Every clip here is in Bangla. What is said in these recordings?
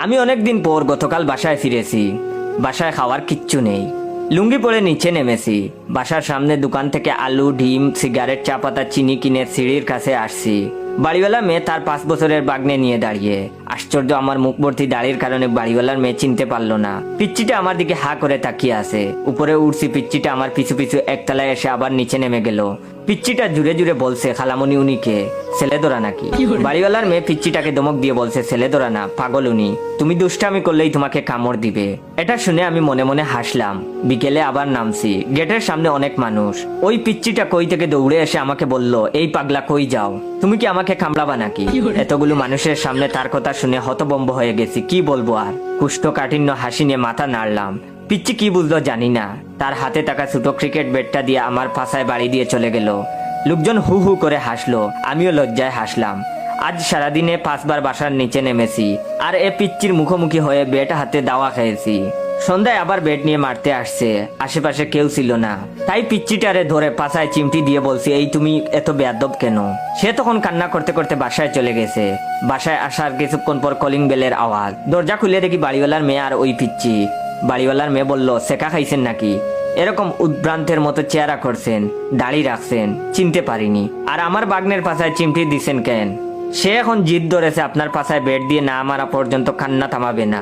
আমি অনেকদিন পর গতকাল বাসায় ফিরেছি। বাসায় খাওয়ার কিচ্ছু নেই। লুঙ্গি পরে নিচে নেমেছি। বাসার সামনে দোকান থেকে আলু, ডিম, সিগারেট, চা পাতা, চিনি কিনে সিঁড়ির কাছে আসছি। বাড়িওয়ালা মেয়ে তার 5 বছরের বাগ্নে নিয়ে দাঁড়িয়ে। আশ্চর্য, আমার মুখ ভর্তি দাড়ির কারণে বাড়িওয়ালার মেয়ে চিনতে পারলো না। পিচ্চিটা আমার দিকে হা করে তাকিয়ে আছে। উপরে উঠছি, পিচ্চিটা আমার পিছু পিছু একতলায় এসে আবার নিচে নেমে গেল। পিচ্চিটা জুড়ে জুড়ে বলছে, খালামণি উনিকে ছেলে ধরা নাকি? বাড়িওয়ালার মেয়ে পিচ্চিটাকে ধমক দিয়ে বলছে, ছেলে ধরা না, পাগল উনি, তুমি দুষ্টামি করলেই তোমাকে কামড় দিবে। এটা শুনে আমি মনে মনে হাসলাম। বিকেলে আবার নামছি। গেটের সামনে অনেক মানুষ। ওই পিচ্চিটা কই থেকে দৌড়ে এসে আমাকে বলল, এই পাগলা কই যাও, তুমি কি আমাকে কামড়াবা নাকি? এতগুলো মানুষের সামনে তার কথা শুনে হতবম্ব হয়ে গেছি। কি বলবো আর? কুষ্ঠকাঠিন্য হাসি নিয়ে মাথা নাড়লাম। পিচ্চি কি বুঝলো জানি না, তার হাতে থাকা ছোট ক্রিকেট ব্যাটটা দিয়ে আমার পাছায় বাড়ি দিয়ে চলে গেল। লোকজন হু হু করে হাসলো, আমিও লজ্জায় হাসলাম। আজ সারাদিনে 5 বার বাসার নিচে নেমেছি, আর এ পিচ্চির মুখোমুখি হয়ে ব্যাট হাতে দাওয়া খেয়েছি। সন্ধ্যায় আবার ব্যাট নিয়ে মারতে আসছে। আশেপাশে কেউ ছিল না, তাই পিচ্চিটারে ধরে পাছায় চিমটি দিয়ে বলছি, এই তুমি এত বেয়াদব কেন? সে তখন কান্না করতে করতে বাসায় চলে গেছে। বাসায় আসার কিছুক্ষণ পর কলিং বেলের আওয়াজ। দরজা খুলে দেখি বাড়িওয়ালার মেয়ে আর ওই পিচ্চি। বাড়িওয়ালার মেয়ে বলল, সেকা খাইছেন নাকি? এরকম উদ্ভ্রান্তের মতো চেহারা করছেন, দাড়ি রাখছেন, চিনতে পারিনি। আর আমার বাগ্নের পাছায় চিমটি দিছেন কেন? সে এখন জিদ ধরেছে আপনার পাছায় বেড দিয়ে না মারা পর্যন্ত কান্না থামাবে না,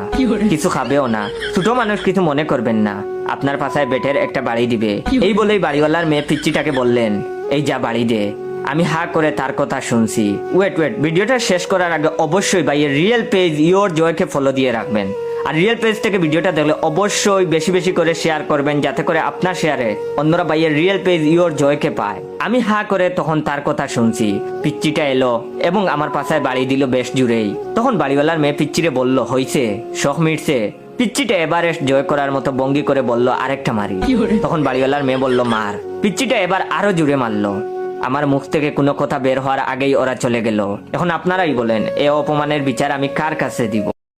কিছু খাবেও না। ছোট মানুষ, কিছু মনে করবেন না, আপনার পাছায় বেটের একটা বাড়ি দিবে। এই বলেই বাড়িওয়ালার মেয়ে পিচ্চিটাকে বললেন, এই যা বাড়ি দে। আমি হা করে তার কথা শুনছি। ওয়েট, ভিডিওটা শেষ করার আগে অবশ্যই ভাইয়ের রিয়েল পেজ ইওর জয়কে ফলো দিয়ে রাখবেন। আর রিয়েল পেজ থেকে ভিডিওটা দেখলে অবশ্যই বেশি বেশি করে শেয়ার করবেন, যাতে করে আপনার শেয়ারে অন্যরা ভাইয়ের রিয়েল পেজ ইওর জয়কে পায়। আমি হা করে তখন তার কথা শুনছি। পিচ্চিটা এলো এবং আমার পাছায় বাড়ি দিল বেশ জুড়েই। তখন বাড়িওয়ালার মেয়ে পিচ্চিরে বলল, হইছে, শখ মিটছে? পিচ্চিটা এবারে জয় করার মতো ভঙ্গি করে বলল, আরেকটা মারি। তখন বাড়িওয়ালার মেয়ে বলল, মার। পিচ্চিটা এবার আরো জুড়ে মারলো। আমার মুখ থেকে কোনো কথা বের হওয়ার আগেই ওরা চলে গেল। এখন আপনারাই বলেন, এ অপমানের বিচার আমি কার কাছে দিব?